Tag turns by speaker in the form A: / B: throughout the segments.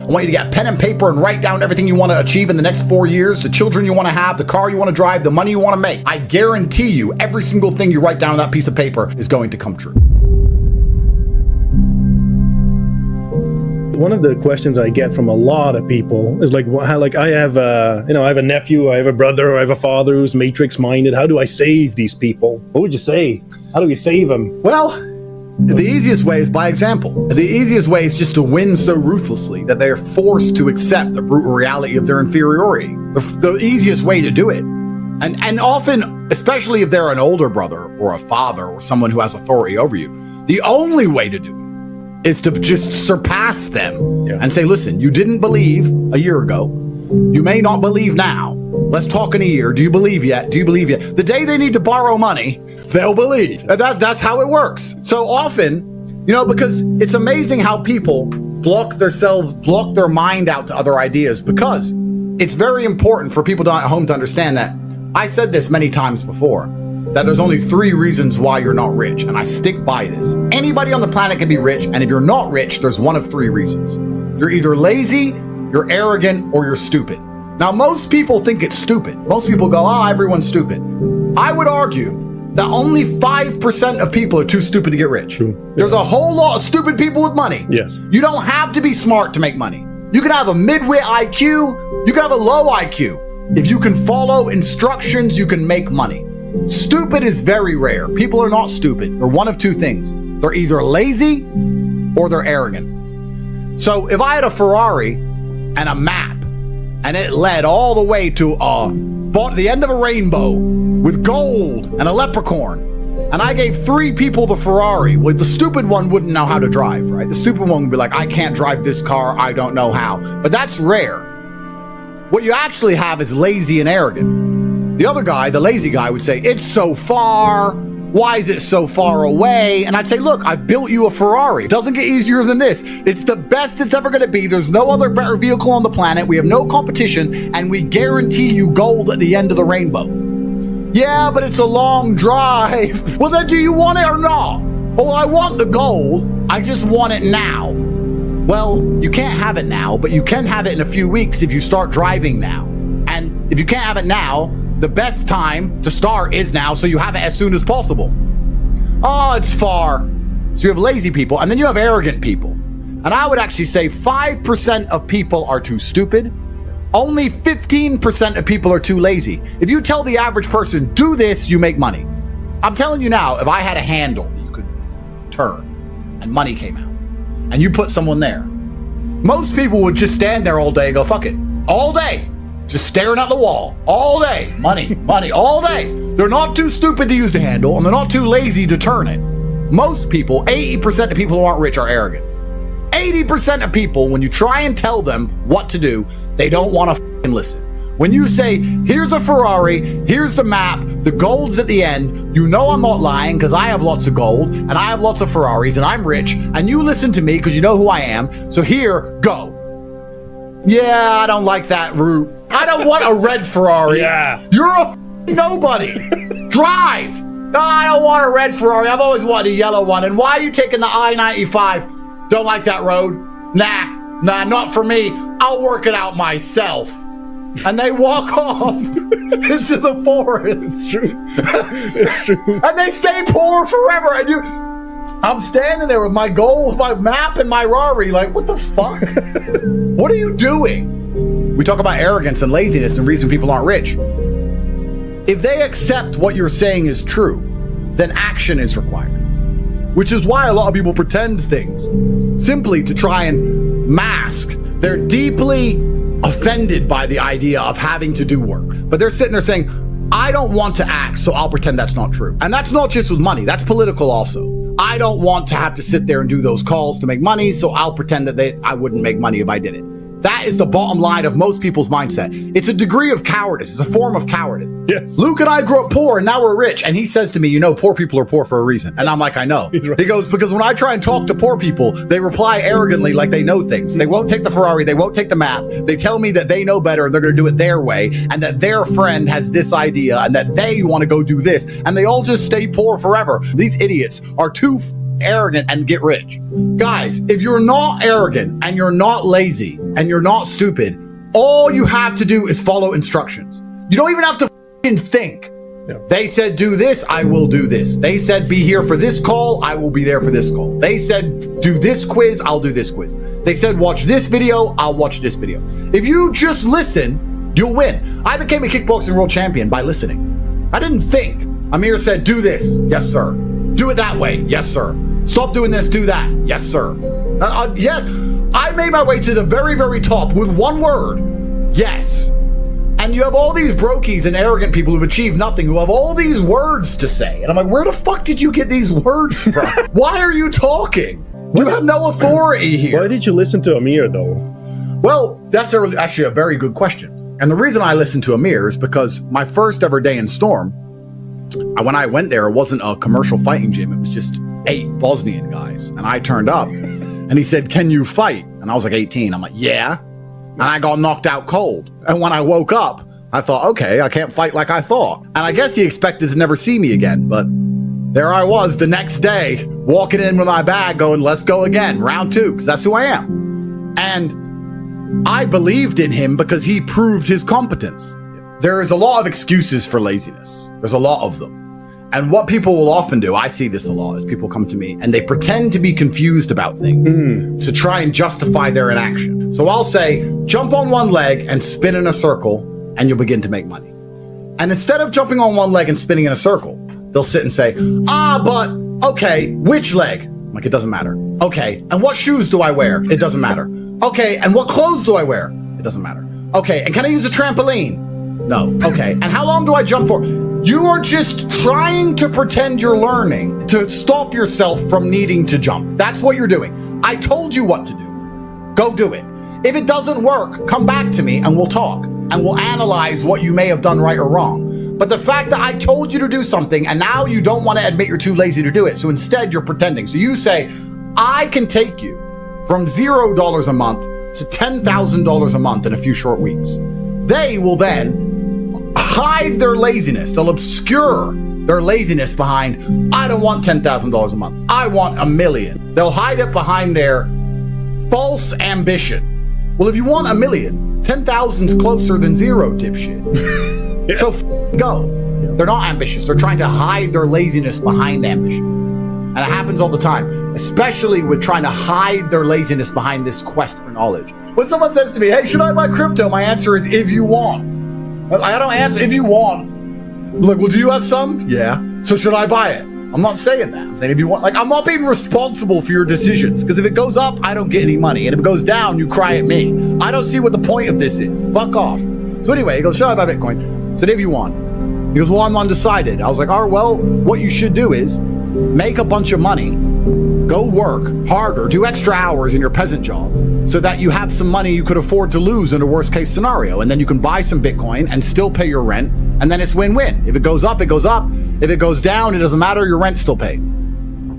A: I want you to get pen and paper and write down everything you want to achieve in the next 4 years, the children you want to have, the car you want to drive, the money you want to make. I guarantee you every single thing you write down on that piece of paper is going to come true.
B: One of the questions I get from a lot of people is like, how, like I have I have a nephew, I have a brother, I have a father who's matrix minded. How do I save these people? What would you say? How do we save them?
A: Well, the easiest way is by example. The easiest way is just to win so ruthlessly that they're forced to accept the brutal reality of their inferiority. The easiest way to do it. And often, especially if they're an older brother or a father or someone who has authority over you, the only way to do it is to just surpass them and say, listen, you didn't believe a year ago. You may not believe now. Let's talk in a year. Do you believe yet? Do you believe yet? The day they need to borrow money, they'll believe. And that's how it works. So often, because it's amazing how people block their mind out to other ideas, because it's very important for people at home to understand that I said this many times before, that there's only 3 reasons why you're not rich. And I stick by this. Anybody on the planet can be rich. And if you're not rich, there's one of 3 reasons. You're either lazy, you're arrogant, or you're stupid. Now, most people think it's stupid. Most people go, everyone's stupid. I would argue that only 5% of people are too stupid to get rich. True. There's a whole lot of stupid people with money.
B: Yes.
A: You don't have to be smart to make money. You can have a midwit IQ. You can have a low IQ. If you can follow instructions, you can make money. Stupid is very rare. People are not stupid. They're one of 2 things. They're either lazy or they're arrogant. So if I had a Ferrari and a map, and it led all the way to the end of a rainbow with gold and a leprechaun, and I gave 3 people the Ferrari, well, the stupid one wouldn't know how to drive, right? The stupid one would be like, I can't drive this car, I don't know how. But that's rare. What you actually have is lazy and arrogant. The other guy, the lazy guy, would say, it's so far. Why is it so far away? And I'd say, look, I built you a Ferrari. It doesn't get easier than this. It's the best it's ever going to be. There's no other better vehicle on the planet. We have no competition, and we guarantee you gold at the end of the rainbow. Yeah, but it's a long drive. Well, then do you want it or not? Well, I want the gold. I just want it now. Well, you can't have it now, but you can have it in a few weeks if you start driving now. And if you can't have it now, the best time to start is now, so you have it as soon as possible. Oh, it's far. So you have lazy people, and then you have arrogant people. And I would actually say 5% of people are too stupid. Only 15% of people are too lazy. If you tell the average person, do this, you make money. I'm telling you now, if I had a handle that you could turn and money came out, and you put someone there, most people would just stand there all day and go, fuck it, all day. Just staring at the wall all day. Money, money, all day. They're not too stupid to use the handle, and they're not too lazy to turn it. Most people, 80% of people who aren't rich are arrogant. 80% of people, when you try and tell them what to do, they don't want to listen. When you say, here's a Ferrari, here's the map, the gold's at the end, you know I'm not lying because I have lots of gold, and I have lots of Ferraris, and I'm rich, and you listen to me because you know who I am, so here, go. Yeah, I don't like that route. I don't want a red Ferrari.
B: Yeah.
A: You're a nobody. Drive. No, I don't want a red Ferrari. I've always wanted a yellow one. And why are you taking the I-95? Don't like that road? Nah, not for me. I'll work it out myself. And they walk off into the forest.
B: It's true. It's true.
A: And they stay poor forever. And I'm standing there with my gold, my map, and my Rari, like, what the fuck? What are you doing? We talk about arrogance and laziness and reason people aren't rich. If they accept what you're saying is true, then action is required. Which is why a lot of people pretend things, simply to try and mask. They're deeply offended by the idea of having to do work. But they're sitting there saying, I don't want to act, so I'll pretend that's not true. And that's not just with money, that's political also. I don't want to have to sit there and do those calls to make money, so I'll pretend that I wouldn't make money if I did it. That is the bottom line of most people's mindset. It's a degree of cowardice. It's a form of cowardice.
B: Yes.
A: Luke and I grew up poor, and now we're rich. And he says to me, poor people are poor for a reason. And I'm like, I know. Right. He goes, because when I try and talk to poor people, they reply arrogantly like they know things. They won't take the Ferrari. They won't take the map. They tell me that they know better and they're going to do it their way, and that their friend has this idea and that they want to go do this. And they all just stay poor forever. These idiots are too arrogant and get rich. Guys, if you're not arrogant and you're not lazy and you're not stupid, all you have to do is follow instructions. You don't even have to fucking think.
B: Yeah.
A: They said do this, I will do this. They said be here for this call, I will be there for this call. They said do this quiz, I'll do this quiz. They said watch this video, I'll watch this video. If you just listen, you'll win. I became a kickboxing world champion by listening. I didn't think. Amir said do this, yes sir. Do it that way, yes sir. Stop doing this, do that, yes sir. Yes, I made my way to the very, very top with one word, yes. And you have all these brokies and arrogant people who've achieved nothing, who have all these words to say. And I'm like, where the fuck did you get these words from? Why are you talking? You have no authority here.
B: Why did you listen to Amir, though?
A: Well, that's actually a very good question. And the reason I listened to Amir is because my first ever day in Storm, when I went there, it wasn't a commercial fighting gym. It was just 8 Bosnian guys. And I turned up and he said, can you fight? And I was like 18. I'm like, yeah. And I got knocked out cold. And when I woke up, I thought, okay, I can't fight like I thought. And I guess he expected to never see me again. But there I was the next day, walking in with my bag going, let's go again, round 2, because that's who I am. And I believed in him because he proved his competence. There is a lot of excuses for laziness. There's a lot of them. And what people will often do, I see this a lot, is people come to me and they pretend to be confused about things to try and justify their inaction. So I'll say, jump on one leg and spin in a circle and you'll begin to make money. And instead of jumping on one leg and spinning in a circle, they'll sit and say, but okay, which leg? I'm like, it doesn't matter. Okay, and what shoes do I wear? It doesn't matter. Okay, and what clothes do I wear? It doesn't matter. Okay, and can I use a trampoline? No. Okay, and how long do I jump for? You are just trying to pretend you're learning to stop yourself from needing to jump. That's what you're doing. I told you what to do. Go do it. If it doesn't work, come back to me and we'll talk and we'll analyze what you may have done right or wrong. But the fact that I told you to do something and now you don't want to admit you're too lazy to do it, so instead you're pretending. So you say, I can take you from $0 a month to $10,000 a month in a few short weeks. They will then hide their laziness. They'll obscure their laziness behind, I don't want $10,000 a month. I want $1 million. They'll hide it behind their false ambition. Well, if you want $1 million, 10,000's closer than 0, dipshit. Yeah. So go. Yeah. They're not ambitious. They're trying to hide their laziness behind ambition. And it happens all the time, especially with trying to hide their laziness behind this quest for knowledge. When someone says to me, hey, should I buy crypto? My answer is, if you want. I don't answer if you want. Look, well, do you have some? Yeah. So should I buy it? I'm not saying that. I'm saying if you want. Like, I'm not being responsible for your decisions, because if it goes up, I don't get any money. And if it goes down, you cry at me. I don't see what the point of this is. Fuck off. So anyway, he goes, should I buy Bitcoin? I said, if you want. He goes, well, I'm undecided. I was like, all right, well, what you should do is make a bunch of money, go work harder, do extra hours in your peasant job, so that you have some money you could afford to lose in a worst case scenario. And then you can buy some Bitcoin and still pay your rent. And then it's win-win. If it goes up, it goes up. If it goes down, it doesn't matter. Your rent's still paid.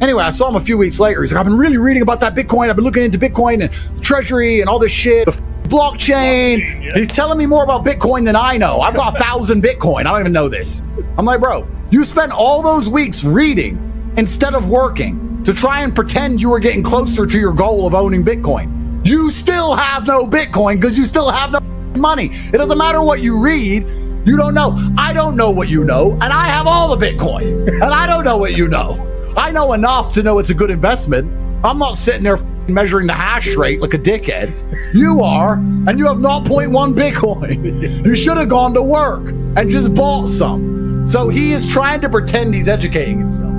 A: Anyway, I saw him a few weeks later. He's like, I've been really reading about that Bitcoin. I've been looking into Bitcoin and the treasury and all this shit. The blockchain. Yeah. He's telling me more about Bitcoin than I know. I've got 1,000 Bitcoin. I don't even know this. I'm like, bro, you spent all those weeks reading instead of working to try and pretend you were getting closer to your goal of owning Bitcoin. You still have no Bitcoin because you still have no money. It doesn't matter what you read. You don't know. I don't know what you know, and I have all the Bitcoin, and I don't know what you know. I know enough to know it's a good investment. I'm not sitting there measuring the hash rate like a dickhead. You are, and you have 0.1 Bitcoin. You should have gone to work and just bought some. So he is trying to pretend he's educating himself,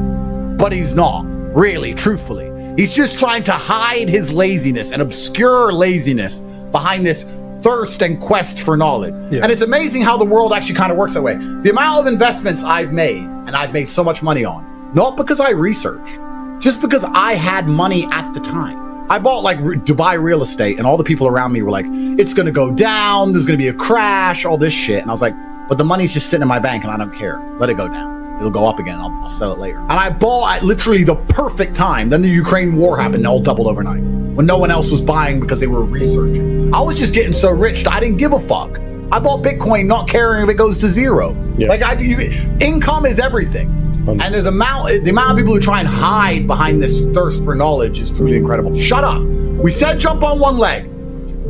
A: but he's not, really, truthfully. He's just trying to hide his laziness and obscure laziness behind this thirst and quest for knowledge. Yeah. And it's amazing how the world actually kind of works that way. The amount of investments I've made, and I've made so much money on, not because I researched, just because I had money at the time. I bought like Dubai real estate, and all the people around me were like, it's going to go down, there's going to be a crash, all this shit. And I was like, but the money's just sitting in my bank and I don't care. Let it go down. It'll go up again. I'll sell it later. And I bought at literally the perfect time. Then the Ukraine war happened and it all doubled overnight when no one else was buying because they were researching. I was just getting so rich I didn't give a fuck. I bought Bitcoin not caring if it goes to 0. Yeah. Like income is everything. And the amount of people who try and hide behind this thirst for knowledge is truly incredible. Shut up. We said jump on one leg.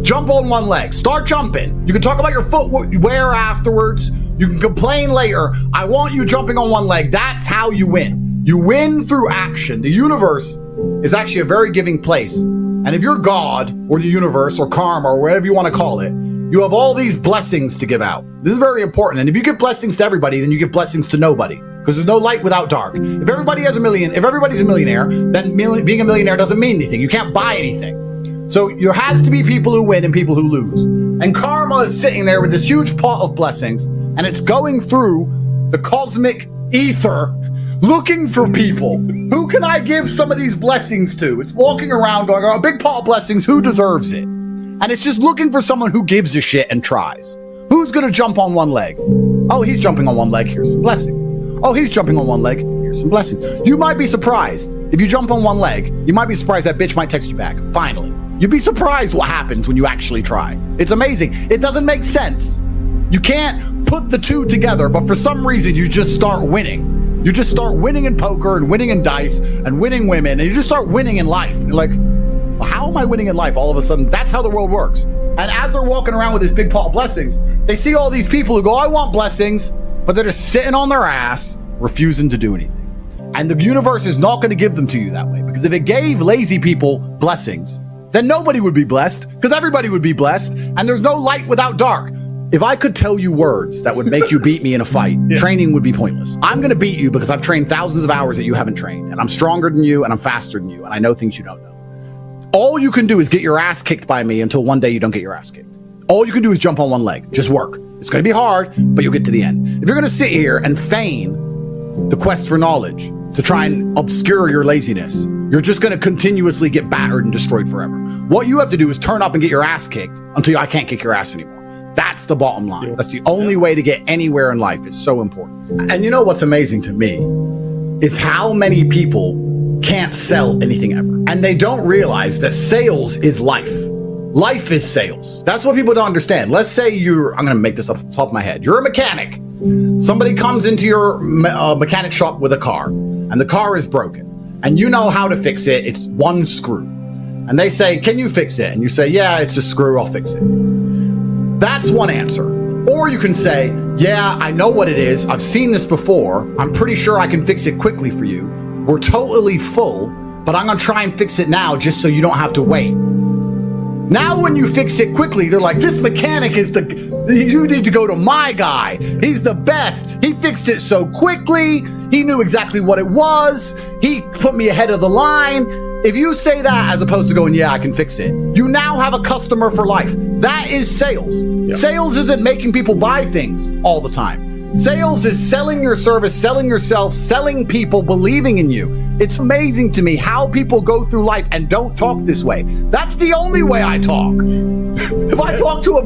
A: Jump on one leg. Start jumping. You can talk about your footwear afterwards. You can complain later. I want you jumping on one leg. That's how you win. You win through action. The universe is actually a very giving place. And if you're God or the universe or karma or whatever you want to call it, you have all these blessings to give out. This is very important. And if you give blessings to everybody, then you give blessings to nobody. Because there's no light without dark. If everybody's a millionaire, then being a millionaire doesn't mean anything. You can't buy anything. So there has to be people who win and people who lose. And karma is sitting there with this huge pot of blessings, and it's going through the cosmic ether looking for people. Who can I give some of these blessings to? It's walking around going, oh, a big pot of blessings, who deserves it? And it's just looking for someone who gives a shit and tries. Who's gonna jump on one leg? Oh, he's jumping on one leg, here's some blessings. Oh, he's jumping on one leg, here's some blessings. You might be surprised. If you jump on one leg, you might be surprised that bitch might text you back, finally. You'd be surprised what happens when you actually try. It's amazing. It doesn't make sense. You can't put the two together, but for some reason you just start winning. You just start winning in poker and winning in dice and winning women, and you just start winning in life. You're like, well, how am I winning in life all of a sudden? That's how the world works. And as they're walking around with this big pot of blessings, they see all these people who go, I want blessings, but they're just sitting on their ass, refusing to do anything. And the universe is not going to give them to you that way, because if it gave lazy people blessings, then nobody would be blessed, because everybody would be blessed, and there's no light without dark. If I could tell you words that would make you beat me in a fight, training would be pointless. I'm going to beat you because I've trained thousands of hours that you haven't trained, and I'm stronger than you, and I'm faster than you, and I know things you don't know. All you can do is get your ass kicked by me until one day you don't get your ass kicked. All you can do is jump on one leg. Just work. It's going to be hard, but you'll get to the end. If you're going to sit here and feign the quest for knowledge to try and obscure your laziness, you're just going to continuously get battered and destroyed forever. What you have to do is turn up and get your ass kicked until I can't kick your ass anymore. That's the bottom line. That's the only way to get anywhere in life. It's so important. And you know what's amazing to me is how many people can't sell anything ever. And they don't realize that sales is life. Life is sales. That's what people don't understand. Let's say I'm going to make this up off the top of my head. You're a mechanic. Somebody comes into your mechanic shop with a car, and the car is broken. And you know how to fix it. It's one screw. And they say, can you fix it? And you say, yeah, it's a screw. I'll fix it. That's one answer. Or you can say, yeah, I know what it is. I've seen this before. I'm pretty sure I can fix it quickly for you. We're totally full, but I'm going to try and fix it now just so you don't have to wait. Now, when you fix it quickly, they're like, this mechanic is you need to go to my guy. He's the best. He fixed it so quickly. He knew exactly what it was. He put me ahead of the line. If you say that as opposed to going, yeah, I can fix it, you now have a customer for life. That is sales. Yep. Sales isn't making people buy things all the time. Sales is selling your service, selling yourself, selling people, believing in you. It's amazing to me how people go through life and don't talk this way. That's the only way I talk. If I talk to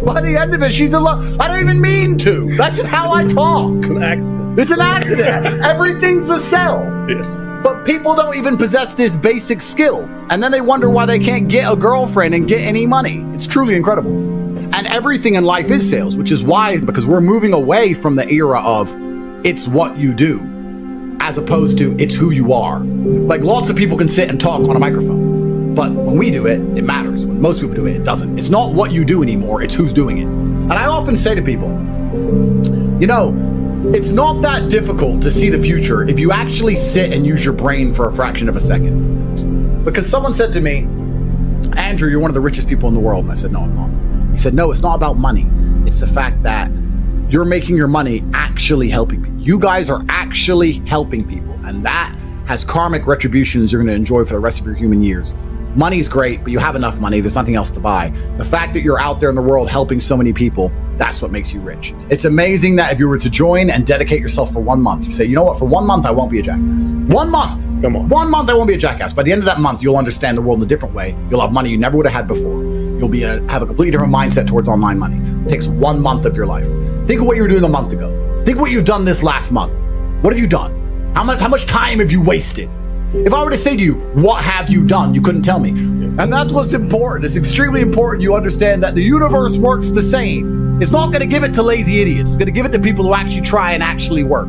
A: by the end of it, she's in love. I don't even mean to. That's just how I talk.
B: It's an accident.
A: It's an accident. Everything's a sell.
B: Yes.
A: But people don't even possess this basic skill. And then they wonder why they can't get a girlfriend and get any money. It's truly incredible. And everything in life is sales, which is why, because we're moving away from the era of it's what you do, as opposed to it's who you are. Like lots of people can sit and talk on a microphone, but when we do it, it matters. When most people do it, it doesn't. It's not what you do anymore, it's who's doing it. And I often say to people, you know, it's not that difficult to see the future if you actually sit and use your brain for a fraction of a second. Because someone said to me, Andrew, you're one of the richest people in the world. And I said, no, I'm not. He said, no, it's not about money. It's the fact that you're making your money actually helping people. You guys are actually helping people. And that has karmic retributions you're going to enjoy for the rest of your human years. Money's great, but you have enough money. There's nothing else to buy. The fact that you're out there in the world helping so many people, that's what makes you rich. It's amazing that if you were to join and dedicate yourself for 1 month, you say, you know what, for 1 month, I won't be a jackass. 1 month.
B: Come on.
A: 1 month, I won't be a jackass. By the end of that month, you'll understand the world in a different way. You'll have money you never would have had before. You'll have a completely different mindset towards online money. It takes 1 month of your life. Think of what you were doing a month ago. Think of what you've done this last month. What have you done? How much time have you wasted? If I were to say to you, what have you done? You couldn't tell me. And that's what's important. It's extremely important you understand that the universe works the same. It's not going to give it to lazy idiots. It's going to give it to people who actually try and actually work.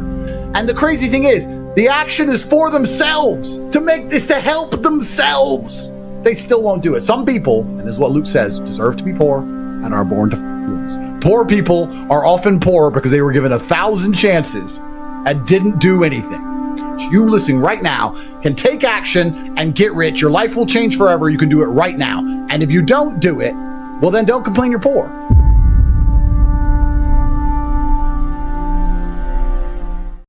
A: And the crazy thing is, the action is for themselves, to make this, to help themselves. They still won't do it. Some people, and this is what Luke says, deserve to be poor and are born to lose. Poor people are often poor because they were given 1,000 chances and didn't do anything. You listening right now can take action and get rich. Your life will change forever. You can do it right now. And if you don't do it, well, then don't complain you're poor.